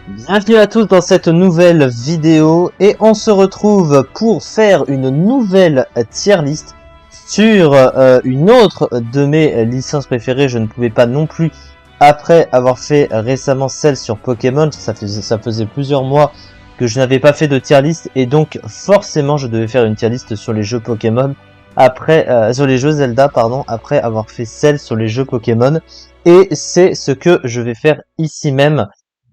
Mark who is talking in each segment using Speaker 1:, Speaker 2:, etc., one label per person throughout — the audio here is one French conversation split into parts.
Speaker 1: Bienvenue à tous dans cette nouvelle vidéo et on se retrouve pour faire une nouvelle tier list sur une autre de mes licences préférées. Je ne pouvais pas non plus, après avoir fait récemment celle sur Pokémon, ça faisait plusieurs mois que je n'avais pas fait de tier list et donc forcément je devais faire une tier list sur les jeux Pokémon après sur les jeux Zelda pardon, après avoir fait celle sur les jeux Pokémon, et c'est ce que je vais faire ici même.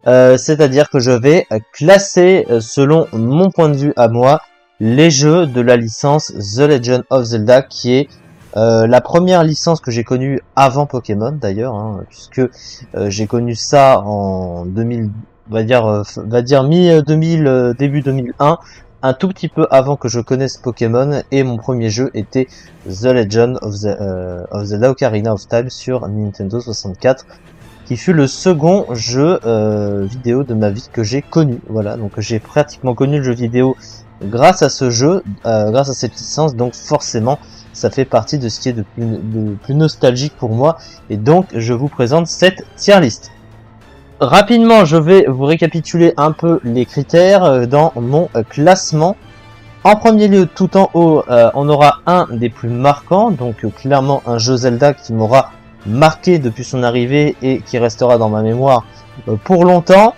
Speaker 1: C'est-à-dire que je vais classer, selon mon point de vue à moi, les jeux de la licence The Legend of Zelda, qui est la première licence que j'ai connue avant Pokémon d'ailleurs, hein, puisque j'ai connu ça en 2000, on va dire mi-2000, début 2001, un tout petit peu avant que je connaisse Pokémon, et mon premier jeu était The Legend of Zelda Ocarina of Time sur Nintendo 64. Qui fut le second jeu vidéo de ma vie que j'ai connu. Voilà, donc j'ai pratiquement connu le jeu vidéo grâce à ce jeu, grâce à cette licence, donc forcément ça fait partie de ce qui est de plus nostalgique pour moi, et donc je vous présente cette tier list. Rapidement, je vais vous récapituler un peu les critères dans mon classement. En premier lieu, tout en haut, on aura un des plus marquants, donc clairement un jeu Zelda qui m'aura marqué depuis son arrivée et qui restera dans ma mémoire pour longtemps.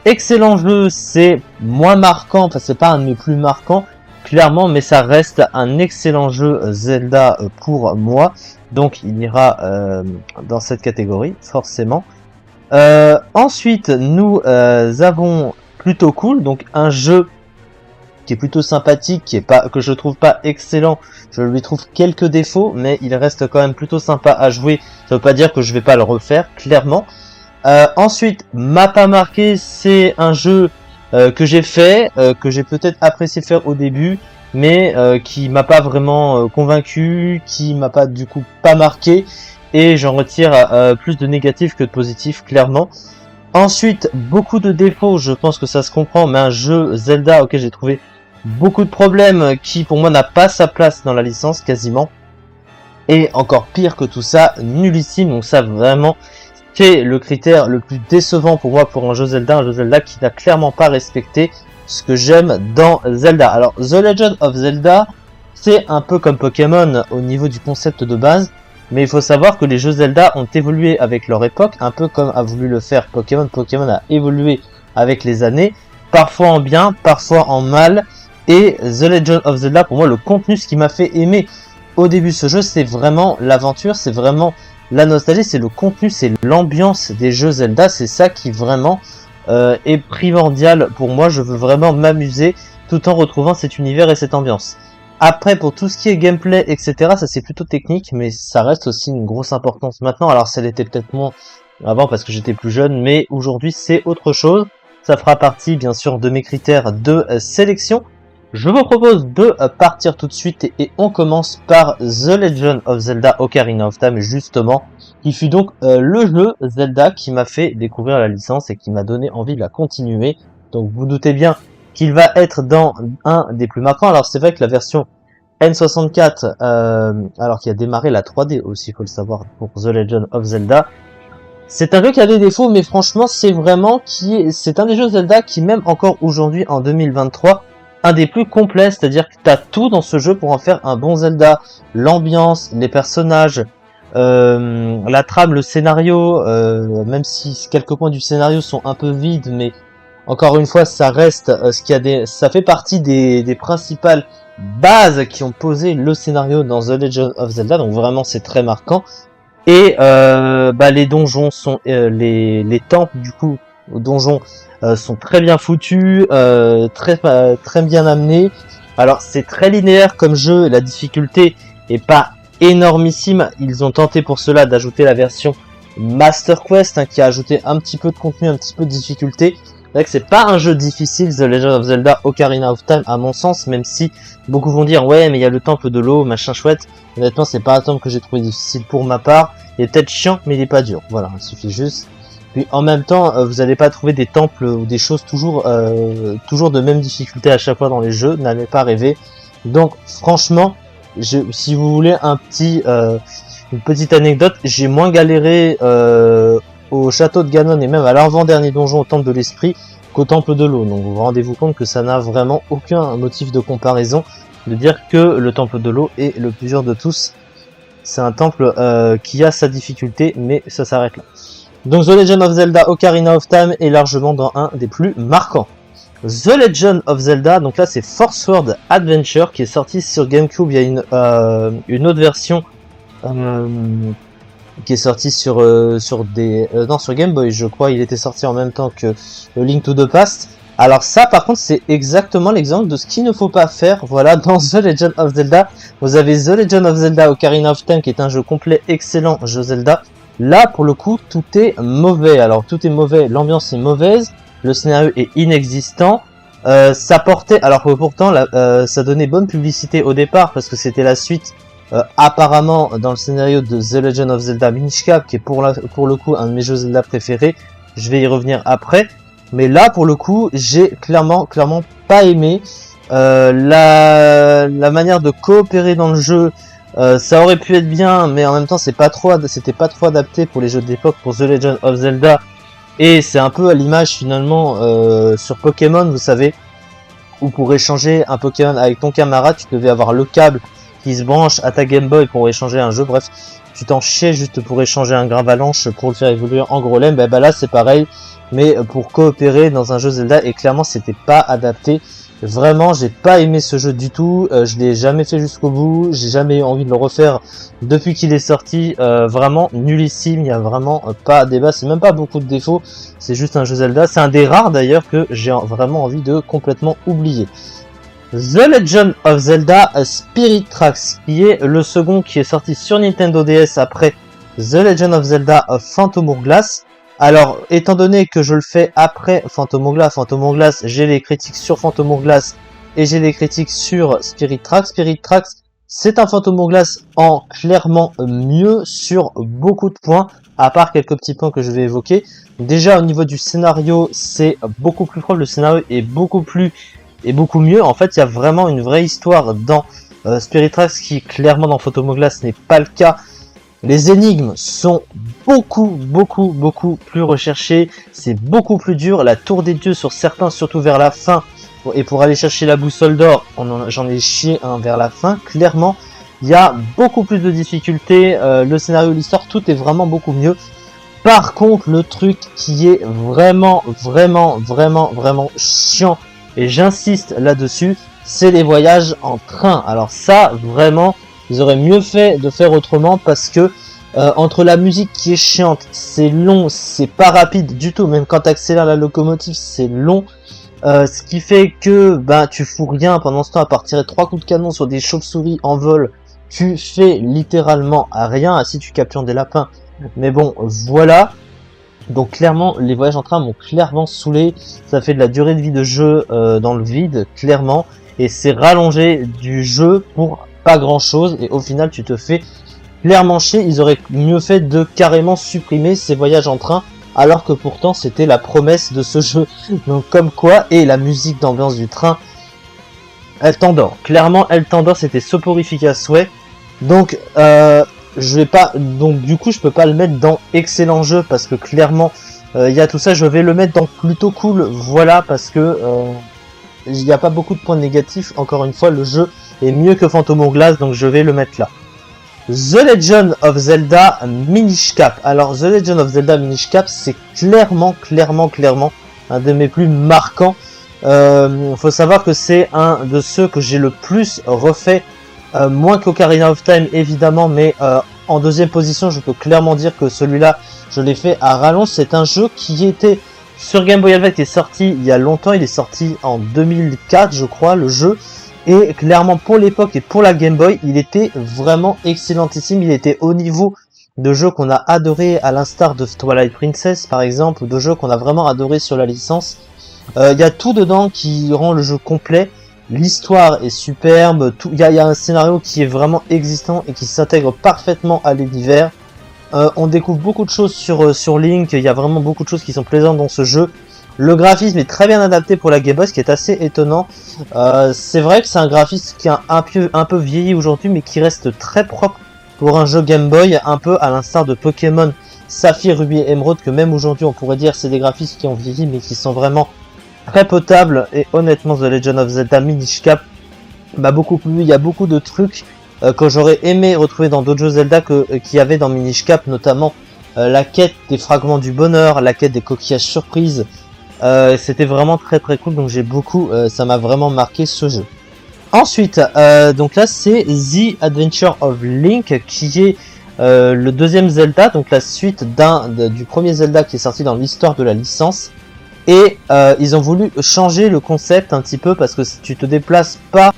Speaker 1: Excellent jeu, c'est moins marquant, enfin c'est pas un de mes plus marquants clairement, mais ça reste un excellent jeu Zelda pour moi, donc il ira dans cette catégorie forcément. Ensuite nous avons plutôt cool, donc un jeu qui est plutôt sympathique, qui est pas, que je trouve pas excellent, je lui trouve quelques défauts, mais il reste quand même plutôt sympa à jouer. Ça veut pas dire que je vais pas le refaire, clairement. Ensuite, m'a pas marqué, c'est un jeu que j'ai fait, que j'ai peut-être apprécié faire au début, mais qui m'a pas vraiment convaincu, qui m'a pas du coup pas marqué, et j'en retire plus de négatifs que de positifs, clairement. Ensuite, beaucoup de défauts, je pense que ça se comprend, mais un jeu Zelda auquel j'ai trouvé beaucoup de problèmes, qui pour moi n'a pas sa place dans la licence quasiment. Et encore pire que tout ça, nullissime, donc ça vraiment c'est le critère le plus décevant pour moi pour un jeu Zelda qui n'a clairement pas respecté ce que j'aime dans Zelda. Alors The Legend of Zelda, c'est un peu comme Pokémon au niveau du concept de base, mais il faut savoir que les jeux Zelda ont évolué avec leur époque, un peu comme a voulu le faire Pokémon. Pokémon a évolué avec les années, parfois en bien, parfois en mal, et The Legend of Zelda, pour moi, le contenu, ce qui m'a fait aimer au début ce jeu, c'est vraiment l'aventure, c'est vraiment la nostalgie, c'est le contenu, c'est l'ambiance des jeux Zelda, c'est ça qui vraiment est primordial pour moi. Je veux vraiment m'amuser tout en retrouvant cet univers et cette ambiance. Après, pour tout ce qui est gameplay, etc., ça c'est plutôt technique, mais ça reste aussi une grosse importance maintenant. Alors ça l'était peut-être moins avant parce que j'étais plus jeune, mais aujourd'hui c'est autre chose. Ça fera partie bien sûr de mes critères de sélection. Je vous propose de partir tout de suite et on commence par The Legend of Zelda Ocarina of Time, justement, qui fut donc le jeu Zelda qui m'a fait découvrir la licence et qui m'a donné envie de la continuer. Donc vous doutez bien qu'il va être dans un des plus marquants. Alors c'est vrai que la version N64, alors qui a démarré la 3D aussi, il faut le savoir, pour The Legend of Zelda, c'est un jeu qui a des défauts, mais franchement c'est vraiment c'est un des jeux Zelda qui, même encore aujourd'hui en 2023, un des plus complets, c'est-à-dire que t'as tout dans ce jeu pour en faire un bon Zelda. L'ambiance, les personnages, la trame, le scénario, même si quelques points du scénario sont un peu vides, mais encore une fois, ça reste ça fait partie des principales bases qui ont posé le scénario dans The Legend of Zelda, donc vraiment c'est très marquant. Et les donjons sont les temples du coup aux donjons sont très bien foutus, très bien amenés. Alors c'est très linéaire comme jeu, la difficulté est pas énormissime. Ils ont tenté pour cela d'ajouter la version Master Quest, qui a ajouté un petit peu de contenu, un petit peu de difficulté. C'est vrai que c'est pas un jeu difficile, The Legend of Zelda Ocarina of Time, à mon sens, même si beaucoup vont dire ouais mais il y a le temple de l'eau, machin chouette. Honnêtement c'est pas un temple que j'ai trouvé difficile pour ma part. Il est peut-être chiant mais il est pas dur, voilà, il suffit juste. Puis en même temps vous allez pas trouver des temples ou des choses toujours de même difficulté à chaque fois dans les jeux, n'allez pas rêver. Donc franchement, si vous voulez une petite anecdote, j'ai moins galéré au château de Ganon et même à l'avant-dernier donjon au temple de l'esprit qu'au temple de l'eau. Donc vous vous rendez-vous compte que ça n'a vraiment aucun motif de comparaison de dire que le temple de l'eau est le plus dur de tous. C'est un temple qui a sa difficulté, mais ça s'arrête là. Donc The Legend of Zelda Ocarina of Time est largement dans un des plus marquants. The Legend of Zelda, donc là c'est Force World Adventure qui est sorti sur GameCube. Il y a une autre version qui est sortie sur sur Game Boy, je crois. Il était sorti en même temps que Link to the Past. Alors ça par contre c'est exactement l'exemple de ce qu'il ne faut pas faire. Voilà, dans The Legend of Zelda, vous avez The Legend of Zelda Ocarina of Time qui est un jeu complet, excellent jeu Zelda. Là pour le coup tout est mauvais. Alors tout est mauvais, l'ambiance est mauvaise, le scénario est inexistant. Ça portait, alors que pourtant ça donnait bonne publicité au départ parce que c'était la suite apparemment dans le scénario de The Legend of Zelda Minish Cap qui est pour le coup un de mes jeux Zelda préférés. Je vais y revenir après. Mais là, pour le coup, j'ai clairement pas aimé la manière de coopérer dans le jeu. Ça aurait pu être bien, mais en même temps, c'était pas trop adapté pour les jeux d'époque, pour The Legend of Zelda. Et c'est un peu à l'image finalement sur Pokémon, vous savez, où pour échanger un Pokémon avec ton camarade, tu devais avoir le câble qui se branche à ta Game Boy pour échanger un jeu. Bref, tu t'en chiais juste pour échanger un Gravalanche pour le faire évoluer en Grolem. Bah là, c'est pareil. Mais pour coopérer dans un jeu Zelda, et clairement c'était pas adapté. Vraiment j'ai pas aimé ce jeu du tout, je l'ai jamais fait jusqu'au bout, j'ai jamais eu envie de le refaire depuis qu'il est sorti. Vraiment nullissime, il y a vraiment pas de débat, c'est même pas beaucoup de défauts, c'est juste un jeu Zelda. C'est un des rares d'ailleurs que j'ai vraiment envie de complètement oublier. The Legend of Zelda Spirit Tracks, qui est le second qui est sorti sur Nintendo DS après The Legend of Zelda Phantom Hourglass. Alors, étant donné que je le fais après Phantom Hourglass, j'ai les critiques sur Phantom Hourglass et j'ai les critiques sur Spirit Tracks. Spirit Tracks, c'est un Phantom Hourglass en clairement mieux sur beaucoup de points, à part quelques petits points que je vais évoquer. Déjà, au niveau du scénario, c'est beaucoup plus propre, le scénario est beaucoup mieux. En fait, il y a vraiment une vraie histoire dans Spirit Tracks qui, clairement, dans Phantom Hourglass n'est pas le cas. Les énigmes sont beaucoup plus recherchées, c'est beaucoup plus dur. La tour des dieux sur certains, surtout vers la fin, et pour aller chercher la boussole d'or, j'en ai chié un vers la fin. Clairement, il y a beaucoup plus de difficultés, le scénario, l'histoire, tout est vraiment beaucoup mieux. Par contre, le truc qui est vraiment chiant, et j'insiste là-dessus, c'est les voyages en train. Alors ça, vraiment, ils auraient mieux fait de faire autrement parce que entre la musique qui est chiante, c'est long, c'est pas rapide du tout, même quand tu accélères la locomotive, c'est long. Ce qui fait que tu fous rien pendant ce temps à part tirer 3 coups de canon sur des chauves-souris en vol. Tu fais littéralement rien, si tu captures des lapins. Mais bon, voilà. Donc clairement, les voyages en train m'ont clairement saoulé. Ça fait de la durée de vie de jeu dans le vide, clairement. Et c'est rallongé du jeu pour pas grand chose. Et au final, tu te fais clairement chier. Ils auraient mieux fait de carrément supprimer ces voyages en train. Alors que pourtant, c'était la promesse de ce jeu. Donc comme quoi, et la musique d'ambiance du train, elle t'endort. Clairement, elle t'endort. C'était soporifique à souhait. Donc, du coup, je peux pas le mettre dans excellent jeu parce que clairement, il y a tout ça. Je vais le mettre dans plutôt cool. Voilà, parce que il n'y a pas beaucoup de points négatifs. Encore une fois, le jeu est mieux que Phantom Hourglass, donc je vais le mettre là. The Legend of Zelda Minish Cap. Alors, The Legend of Zelda Minish Cap, c'est clairement un de mes plus marquants. Faut savoir que c'est un de ceux que j'ai le plus refait, moins qu'Ocarina of Time évidemment, mais en deuxième position, je peux clairement dire que celui-là, je l'ai fait à rallonge. C'est un jeu qui était sur Game Boy Advance, qui est sorti il y a longtemps. Il est sorti en 2004, je crois, le jeu. Et clairement, pour l'époque et pour la Game Boy, il était vraiment excellentissime. Il était au niveau de jeux qu'on a adoré, à l'instar de Twilight Princess, par exemple, ou de jeux qu'on a vraiment adoré sur la licence. Il y a tout dedans qui rend le jeu complet. L'histoire est superbe. Il y a un scénario qui est vraiment existant et qui s'intègre parfaitement à l'univers. On découvre beaucoup de choses sur Link. Il y a vraiment beaucoup de choses qui sont plaisantes dans ce jeu. Le graphisme est très bien adapté pour la Game Boy, ce qui est assez étonnant. C'est vrai que c'est un graphisme qui a un peu vieilli aujourd'hui, mais qui reste très propre pour un jeu Game Boy, un peu à l'instar de Pokémon Saphir, Ruby et Emerald, que même aujourd'hui on pourrait dire c'est des graphismes qui ont vieilli mais qui sont vraiment très potables. Et honnêtement, The Legend of Zelda Minish Cap m'a beaucoup plu. Il y a beaucoup de trucs que j'aurais aimé retrouver dans d'autres jeux Zelda qu'il y avait dans Minish Cap, notamment la quête des fragments du bonheur, la quête des coquillages surprises. C'était vraiment très très cool, donc j'ai beaucoup, ça m'a vraiment marqué ce jeu. Ensuite, donc là c'est The Adventure of Link, qui est le deuxième Zelda, donc la suite du premier Zelda qui est sorti dans l'histoire de la licence. Et ils ont voulu changer le concept un petit peu, parce que tu te déplaces pas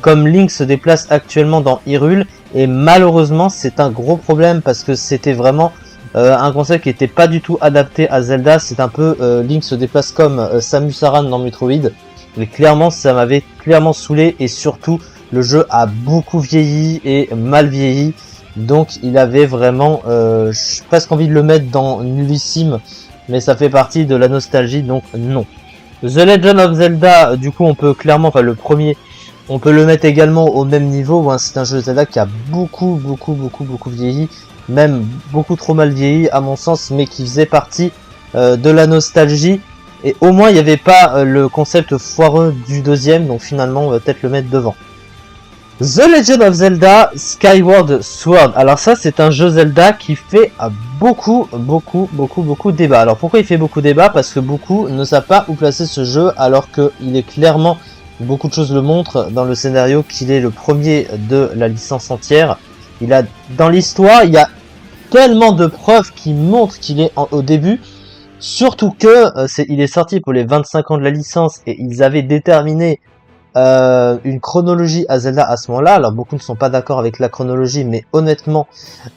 Speaker 1: comme Link se déplace actuellement dans Hyrule, et malheureusement c'est un gros problème, parce que c'était vraiment un concept qui était pas du tout adapté à Zelda. C'est un peu Link se déplace comme Samus Aran dans Metroid, mais clairement ça m'avait clairement saoulé, et surtout le jeu a beaucoup vieilli et mal vieilli, donc il avait vraiment j'ai presque envie de le mettre dans nullissime, mais ça fait partie de la nostalgie, donc non. The Legend of Zelda, du coup on peut clairement, enfin le premier, on peut le mettre également au même niveau, hein. C'est un jeu de Zelda qui a beaucoup vieilli, même beaucoup trop mal vieilli à mon sens, mais qui faisait partie de la nostalgie. Et au moins il n'y avait pas le concept foireux du deuxième, donc finalement on va peut-être le mettre devant. The Legend of Zelda Skyward Sword. Alors ça c'est un jeu Zelda qui fait beaucoup débat. Alors pourquoi il fait beaucoup débat? Parce que beaucoup ne savent pas où placer ce jeu, alors qu'il est clairement, beaucoup de choses le montrent dans le scénario, qu'il est le premier de la licence entière. Dans l'histoire, il y a tellement de preuves qui montrent qu'il est au début. Surtout que il est sorti pour les 25 ans de la licence, et ils avaient déterminé une chronologie à Zelda à ce moment-là. Alors beaucoup ne sont pas d'accord avec la chronologie, mais honnêtement,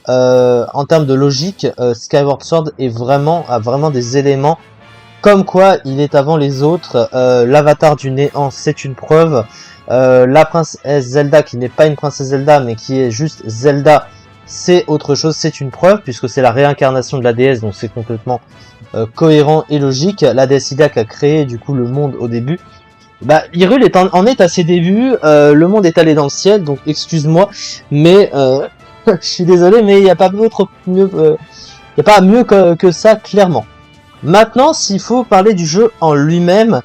Speaker 1: en termes de logique, Skyward Sword a vraiment des éléments comme quoi il est avant les autres. L'avatar du néant, c'est une preuve. La princesse Zelda, qui n'est pas une princesse Zelda, mais qui est juste Zelda, c'est autre chose, c'est une preuve, puisque c'est la réincarnation de la déesse, donc c'est complètement cohérent et logique. La déesse Ida qui a créé du coup le monde au début. Bah, Hyrule en est à ses débuts, le monde est allé dans le ciel, donc excuse-moi, mais je suis désolé, mais il n'y a pas mieux que ça, clairement. Maintenant, s'il faut parler du jeu en lui-même,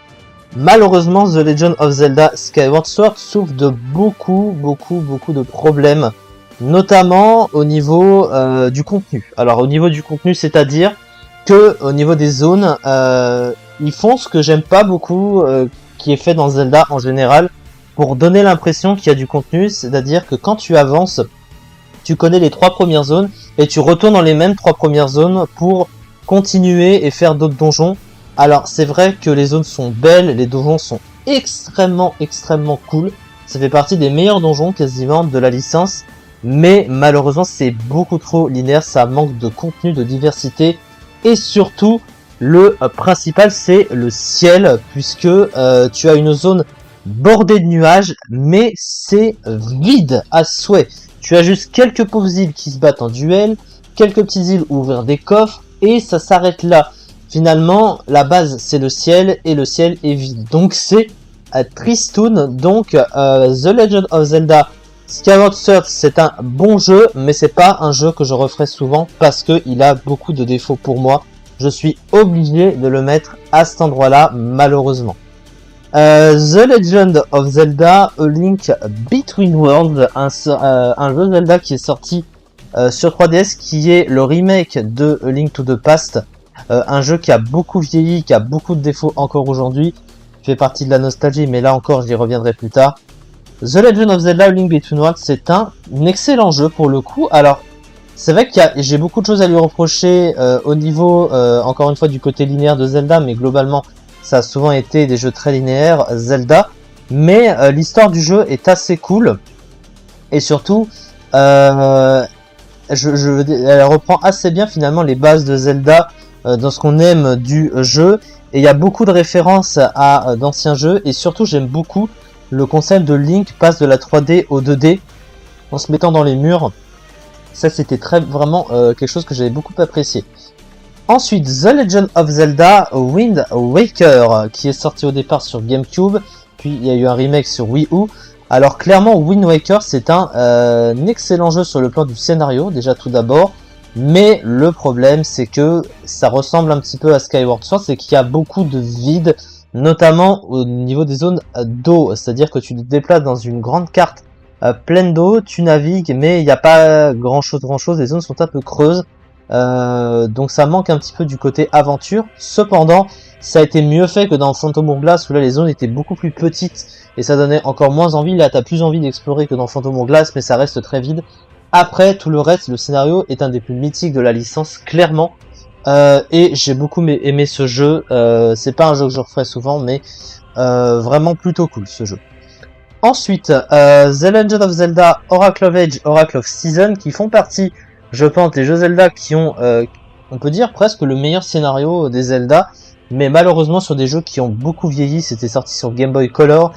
Speaker 1: malheureusement, The Legend of Zelda Skyward Sword souffre de beaucoup de problèmes, notamment au niveau du contenu. Alors, au niveau du contenu, c'est-à-dire que au niveau des zones, ils font ce que j'aime pas beaucoup, qui est fait dans Zelda en général, pour donner l'impression qu'il y a du contenu, c'est-à-dire que quand tu avances, tu connais les 3 premières zones, et tu retournes dans les mêmes 3 premières zones pour continuer et faire d'autres donjons. Alors c'est vrai que les zones sont belles, les donjons sont extrêmement cool, ça fait partie des meilleurs donjons quasiment de la licence, mais malheureusement c'est beaucoup trop linéaire, ça manque de contenu, de diversité, et surtout le principal c'est le ciel, puisque tu as une zone bordée de nuages, mais c'est vide à souhait. Tu as juste quelques pauvres îles qui se battent en duel, quelques petites îles où ouvrir des coffres, et ça s'arrête là. Finalement, la base c'est le ciel, et le ciel est vide. Donc c'est tristoun. Donc The Legend of Zelda Skyward Sword, c'est un bon jeu, mais c'est pas un jeu que je referai souvent, parce que il a beaucoup de défauts pour moi. Je suis obligé de le mettre à cet endroit-là, malheureusement. The Legend of Zelda A Link Between Worlds, un jeu Zelda qui est sorti sur 3DS, qui est le remake de A Link to the Past, un jeu qui a beaucoup vieilli, qui a beaucoup de défauts encore aujourd'hui, fait partie de la nostalgie, mais là encore j'y reviendrai plus tard. The Legend of Zelda A Link Between Worlds, c'est un excellent jeu pour le coup. Alors c'est vrai que j'ai beaucoup de choses à lui reprocher au niveau, encore une fois, du côté linéaire de Zelda, mais globalement ça a souvent été des jeux très linéaires, Zelda, mais l'histoire du jeu est assez cool, et surtout elle reprend assez bien finalement les bases de Zelda dans ce qu'on aime du jeu, et il y a beaucoup de références à d'anciens jeux, et surtout j'aime beaucoup le concept de Link passe de la 3D au 2D en se mettant dans les murs. Ça c'était vraiment quelque chose que j'avais beaucoup apprécié. Ensuite, The Legend of Zelda Wind Waker, qui est sorti au départ sur GameCube, puis il y a eu un remake sur Wii U. Alors clairement, Wind Waker c'est un excellent jeu sur le plan du scénario, déjà tout d'abord. Mais le problème, c'est que ça ressemble un petit peu à Skyward Sword, c'est qu'il y a beaucoup de vide, notamment au niveau des zones d'eau. C'est-à-dire que tu te déplaces dans une grande carte pleine d'eau, tu navigues, mais il n'y a pas grand-chose, les zones sont un peu creuses. Donc ça manque un petit peu du côté aventure. Cependant, ça a été mieux fait que dans Phantom Hourglass, où là les zones étaient beaucoup plus petites et ça donnait encore moins envie. Là, t'as plus envie d'explorer que dans Phantom Hourglass, mais ça reste très vide. Après, tout le reste, le scénario est un des plus mythiques de la licence, clairement. Et j'ai beaucoup aimé ce jeu. C'est pas un jeu que je referai souvent, mais vraiment plutôt cool ce jeu. Ensuite, The Legend of Zelda, Oracle of Age, Oracle of Season, qui font partie, je pense, des jeux Zelda qui ont, on peut dire, presque le meilleur scénario des Zelda, mais malheureusement sur des jeux qui ont beaucoup vieilli. C'était sorti sur Game Boy Color.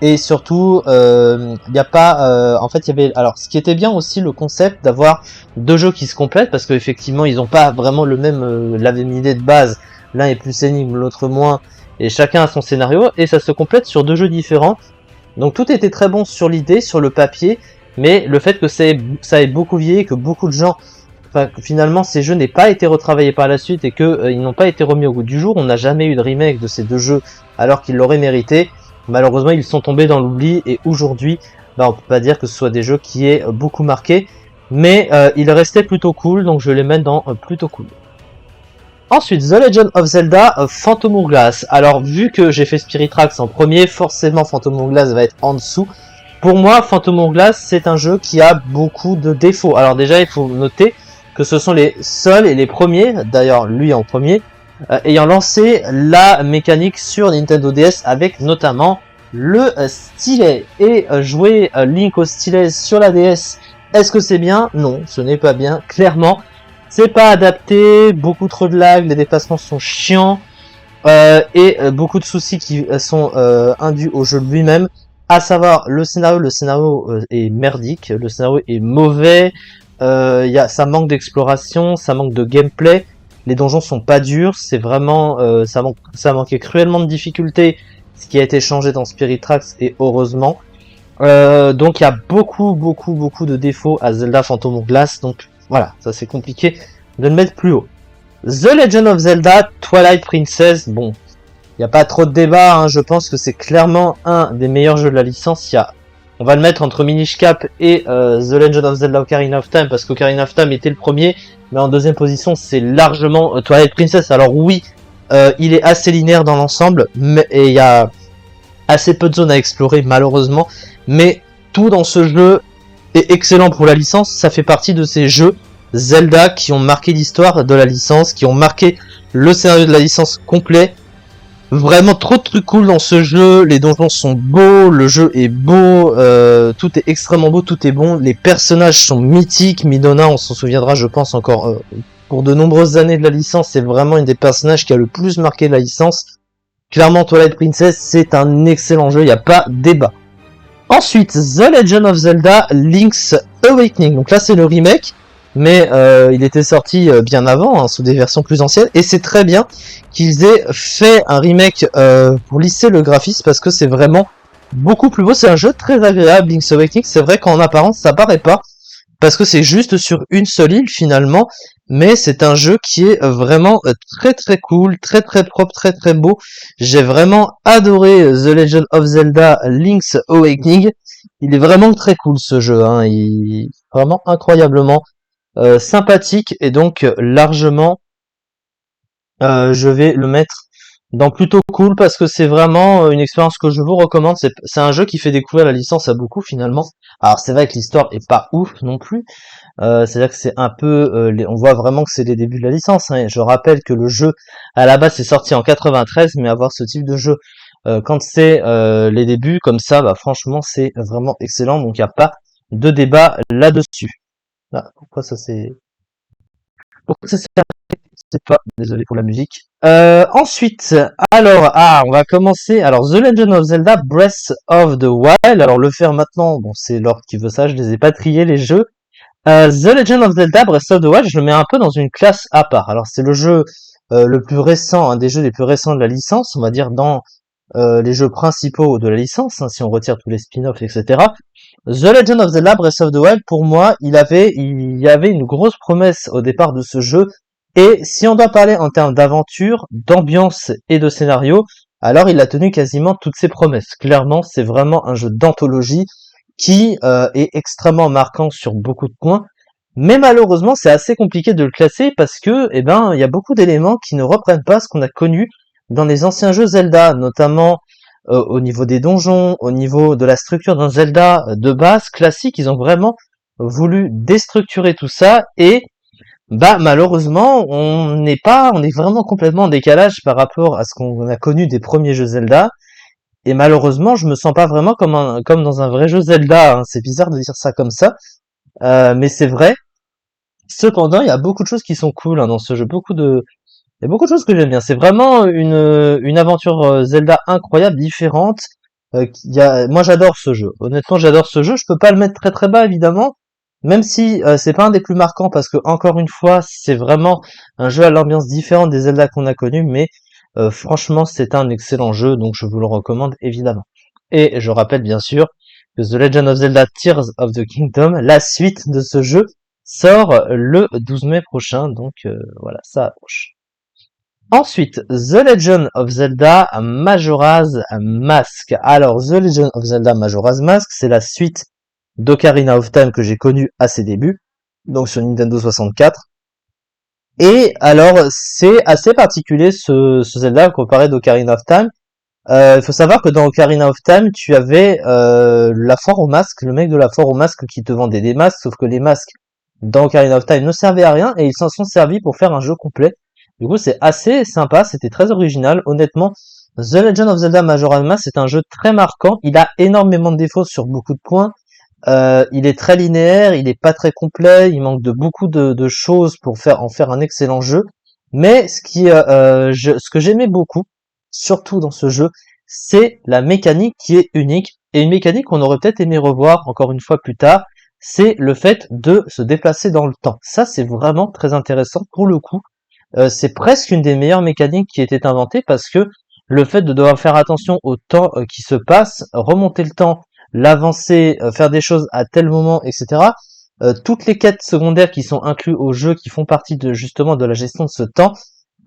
Speaker 1: Et surtout, il y a pas, en fait, il y avait, alors, ce qui était bien aussi, le concept d'avoir deux jeux qui se complètent, parce qu'effectivement, ils ont pas vraiment le même, la même idée de base. L'un est plus énigme, l'autre moins, et chacun a son scénario, et ça se complète sur deux jeux différents. Donc tout était très bon sur l'idée, sur le papier, mais le fait que ça ait beaucoup vieilli, que beaucoup de gens, enfin, que finalement ces jeux n'aient pas été retravaillés par la suite et que ils n'ont pas été remis au goût du jour, on n'a jamais eu de remake de ces deux jeux alors qu'ils l'auraient mérité. Malheureusement, ils sont tombés dans l'oubli et aujourd'hui, on peut pas dire que ce soit des jeux qui aient beaucoup marqué, mais ils restaient plutôt cool, donc je les mets dans plutôt cool. Ensuite, The Legend of Zelda Phantom Hourglass. Alors, vu que j'ai fait Spirit Tracks en premier, forcément Phantom Hourglass va être en dessous. Pour moi, Phantom Hourglass, c'est un jeu qui a beaucoup de défauts. Alors déjà, il faut noter que ce sont les seuls et les premiers, d'ailleurs lui en premier, ayant lancé la mécanique sur Nintendo DS avec notamment le stylet. Et jouer Link au stylet sur la DS, est-ce que c'est bien? Non, ce n'est pas bien, clairement. C'est pas adapté, beaucoup trop de lag, les déplacements sont chiants, et beaucoup de soucis qui sont induits au jeu lui-même. À savoir le scénario est merdique, le scénario est mauvais, ça manque d'exploration, ça manque de gameplay, les donjons sont pas durs, c'est vraiment ça manquait cruellement de difficulté, ce qui a été changé dans Spirit Tracks et heureusement. Donc il y a beaucoup de défauts à Zelda Phantom Hourglass, donc voilà, ça c'est compliqué de le mettre plus haut. The Legend of Zelda Twilight Princess, bon, il n'y a pas trop de débat, hein, je pense que c'est clairement un des meilleurs jeux de la licence. On va le mettre entre Minish Cap et The Legend of Zelda Ocarina of Time, parce qu'Ocarina of Time était le premier, mais en deuxième position c'est largement Twilight Princess. Alors oui, il est assez linéaire dans l'ensemble, et il y a assez peu de zones à explorer malheureusement, mais tout dans ce jeu est excellent pour la licence. Ça fait partie de ces jeux Zelda qui ont marqué l'histoire de la licence, qui ont marqué le scénario de la licence complet. Vraiment trop de trucs cool dans ce jeu, les donjons sont beaux, le jeu est beau, tout est extrêmement beau, tout est bon, les personnages sont mythiques. Midona, on s'en souviendra je pense encore pour de nombreuses années de la licence, c'est vraiment une des personnages qui a le plus marqué la licence. Clairement Twilight Princess c'est un excellent jeu, il n'y a pas débat. Ensuite, The Legend of Zelda Link's Awakening. Donc là, c'est le remake, mais il était sorti bien avant, hein, sous des versions plus anciennes. Et c'est très bien qu'ils aient fait un remake pour lisser le graphisme, parce que c'est vraiment beaucoup plus beau. C'est un jeu très agréable, Link's Awakening. C'est vrai qu'en apparence, ça paraît pas, parce que c'est juste sur une seule île finalement, mais c'est un jeu qui est vraiment très cool, très propre, très beau. J'ai vraiment adoré The Legend of Zelda Link's Awakening. Il est vraiment très cool ce jeu, hein. Il est vraiment incroyablement sympathique, et donc largement je vais le mettre dans plutôt cool, parce que c'est vraiment une expérience que je vous recommande. C'est un jeu qui fait découvrir la licence à beaucoup finalement. Alors c'est vrai que l'histoire est pas ouf non plus, c'est-à-dire que c'est un peu, on voit vraiment que c'est les débuts de la licence, hein. Je rappelle que le jeu à la base c'est sorti en 93, mais avoir ce type de jeu quand c'est les débuts comme ça, franchement c'est vraiment excellent, donc il n'y a pas de débat là-dessus. Ah, pourquoi ça c'est c'est pas, désolé pour la musique. Ensuite, alors, on va commencer. Alors, The Legend of Zelda Breath of the Wild. Alors, le faire maintenant, bon, c'est Lord qui veut ça, je les ai pas triés, les jeux. The Legend of Zelda Breath of the Wild, je le mets un peu dans une classe à part. Alors, c'est le jeu le plus récent, un des jeux les plus récents de la licence, on va dire, dans les jeux principaux de la licence, hein, si on retire tous les spin-offs, etc. The Legend of Zelda Breath of the Wild, pour moi, il y avait une grosse promesse au départ de ce jeu. Et si on doit parler en termes d'aventure, d'ambiance et de scénario, alors il a tenu quasiment toutes ses promesses. Clairement, c'est vraiment un jeu d'anthologie qui est extrêmement marquant sur beaucoup de points. Mais malheureusement, c'est assez compliqué de le classer parce que, eh ben, il y a beaucoup d'éléments qui ne reprennent pas ce qu'on a connu dans les anciens jeux Zelda, notamment au niveau des donjons, au niveau de la structure d'un Zelda de base classique. Ils ont vraiment voulu déstructurer tout ça et bah malheureusement on est vraiment complètement en décalage par rapport à ce qu'on a connu des premiers jeux Zelda. Et malheureusement, je me sens pas vraiment comme dans un vrai jeu Zelda, hein. C'est bizarre de dire ça comme ça, mais c'est vrai. Cependant, il y a beaucoup de choses qui sont cool, hein, dans ce jeu. Il y a beaucoup de choses que j'aime bien. C'est vraiment une aventure Zelda incroyable, différente. Moi, j'adore ce jeu. Honnêtement, j'adore ce jeu. Je peux pas le mettre très très bas, évidemment. Même si c'est pas un des plus marquants, parce que encore une fois, c'est vraiment un jeu à l'ambiance différente des Zelda qu'on a connus, mais franchement, c'est un excellent jeu, donc je vous le recommande évidemment. Et je rappelle bien sûr que The Legend of Zelda Tears of the Kingdom, la suite de ce jeu, sort le 12 mai prochain, donc voilà, ça approche. Ensuite, The Legend of Zelda Majora's Mask. Alors, The Legend of Zelda Majora's Mask, c'est la suite d'Ocarina of Time que j'ai connue à ses débuts, donc sur Nintendo 64. Et alors, c'est assez particulier ce Zelda comparé d'Ocarina of Time. Il faut savoir que dans Ocarina of Time, tu avais la foire aux masques, le mec de la foire aux masques qui te vendait des masques, sauf que les masques dans Ocarina of Time ne servaient à rien et ils s'en sont servis pour faire un jeu complet. Du coup, c'est assez sympa, c'était très original. Honnêtement, The Legend of Zelda Majora's Mask, c'est un jeu très marquant. Il a énormément de défauts sur beaucoup de points. Il est très linéaire, il est pas très complet, il manque de beaucoup de choses pour en faire un excellent jeu. Mais ce que j'aimais beaucoup, surtout dans ce jeu, c'est la mécanique qui est unique et une mécanique qu'on aurait peut-être aimé revoir encore une fois plus tard. C'est le fait de se déplacer dans le temps. Ça, c'est vraiment très intéressant pour le coup. C'est presque une des meilleures mécaniques qui a été inventée parce que le fait de devoir faire attention au temps qui se passe, remonter le temps, l'avancer, faire des choses à tel moment, etc. Toutes les quêtes secondaires qui sont incluses au jeu, qui font partie de justement de la gestion de ce temps,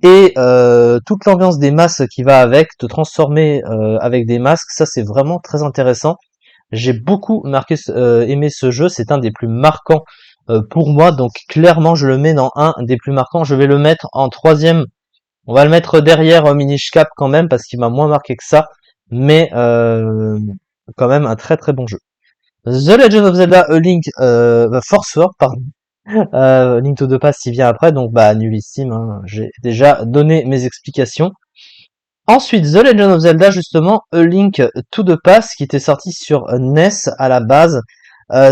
Speaker 1: et toute l'ambiance des masques qui va avec, te transformer avec des masques, ça c'est vraiment très intéressant. J'ai beaucoup aimé ce jeu, c'est un des plus marquants pour moi, donc clairement je le mets dans un des plus marquants. Je vais le mettre en troisième, on va le mettre derrière Minish Cap quand même, parce qu'il m'a moins marqué que ça, mais quand même un très très bon jeu. The Legend of Zelda A Link Force Sword, pardon. Link to the Past il vient après, donc bah nullissime, hein. J'ai déjà donné mes explications. Ensuite, The Legend of Zelda, justement, A Link to the Past, qui était sorti sur NES à la base.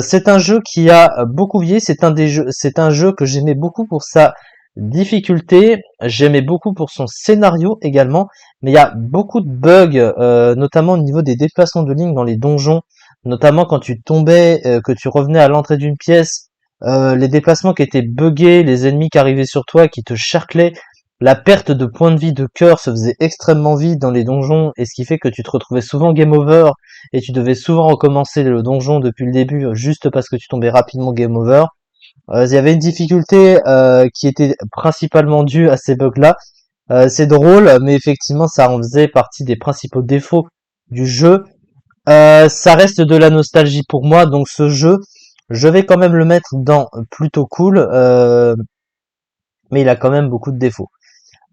Speaker 1: C'est un jeu qui a beaucoup vieilli, c'est un jeu que j'aimais beaucoup pour sa difficulté, j'aimais beaucoup pour son scénario également, mais il y a beaucoup de bugs, notamment au niveau des déplacements de Link dans les donjons, notamment quand tu tombais, que tu revenais à l'entrée d'une pièce, les déplacements qui étaient buggés, les ennemis qui arrivaient sur toi, qui te charclaient, la perte de points de vie de cœur se faisait extrêmement vite dans les donjons, et ce qui fait que tu te retrouvais souvent game over, et tu devais souvent recommencer le donjon depuis le début, juste parce que tu tombais rapidement game over. Il y avait une difficulté qui était principalement due à ces bugs-là. C'est drôle, mais effectivement, ça en faisait partie des principaux défauts du jeu. Ça reste de la nostalgie pour moi, donc ce jeu, je vais quand même le mettre dans plutôt cool, mais il a quand même beaucoup de défauts.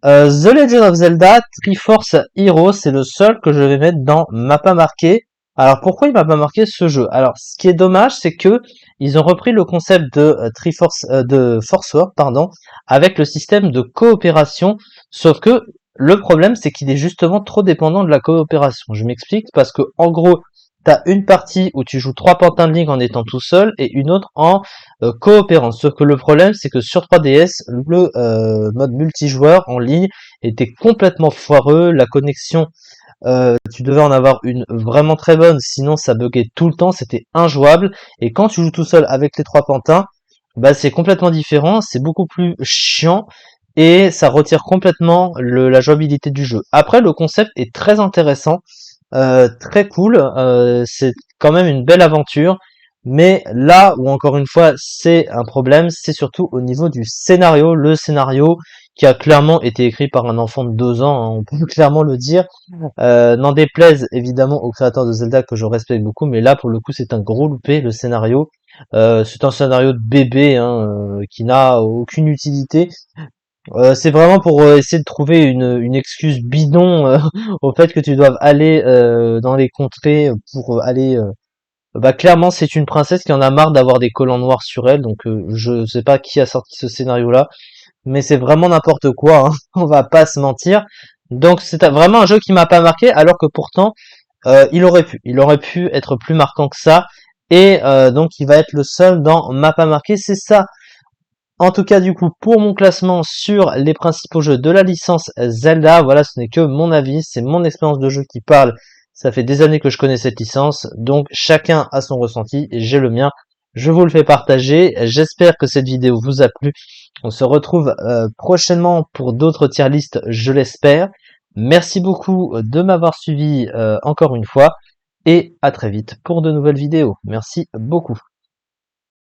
Speaker 1: The Legend of Zelda Triforce Heroes, c'est le seul que je vais mettre dans m'a pas marqué. Alors pourquoi il m'a pas marqué ce jeu? Alors ce qui est dommage, c'est que ils ont repris le concept de de Force World, pardon, avec le système de coopération, sauf que le problème c'est qu'il est justement trop dépendant de la coopération. Je m'explique, parce que en gros, t'as une partie où tu joues 3 pantins de ligne en étant tout seul et une autre en coopérant. Sauf que le problème, c'est que sur 3DS, le mode multijoueur en ligne était complètement foireux. La connexion, tu devais en avoir une vraiment très bonne, sinon ça buguait tout le temps, c'était injouable. Et quand tu joues tout seul avec les 3 pantins, bah c'est complètement différent, c'est beaucoup plus chiant. et ça retire complètement la jouabilité du jeu. Après, le concept est très intéressant, très cool, c'est quand même une belle aventure, mais là où encore une fois c'est un problème, c'est surtout au niveau du scénario. Le scénario qui a clairement été écrit par un enfant de 2 ans, hein, on peut clairement le dire. N'en déplaise évidemment aux créateurs de Zelda que je respecte beaucoup, mais là pour le coup c'est un gros loupé le scénario. C'est un scénario de bébé hein, qui n'a aucune utilité. C'est vraiment pour essayer de trouver une excuse bidon au fait que tu doives aller dans les contrées pour aller. Bah clairement c'est une princesse qui en a marre d'avoir des collants noirs sur elle, donc je sais pas qui a sorti ce scénario-là, mais c'est vraiment n'importe quoi, hein. On va pas se mentir. Donc c'est vraiment un jeu qui m'a pas marqué, alors que pourtant il aurait pu être plus marquant que ça, et donc il va être le seul dans m'a pas marqué, c'est ça. En tout cas, du coup, pour mon classement sur les principaux jeux de la licence Zelda, voilà, ce n'est que mon avis, c'est mon expérience de jeu qui parle. Ça fait des années que je connais cette licence, donc chacun a son ressenti et j'ai le mien. Je vous le fais partager. J'espère que cette vidéo vous a plu. On se retrouve prochainement pour d'autres tier lists, je l'espère. Merci beaucoup de m'avoir suivi encore une fois et à très vite pour de nouvelles vidéos. Merci beaucoup.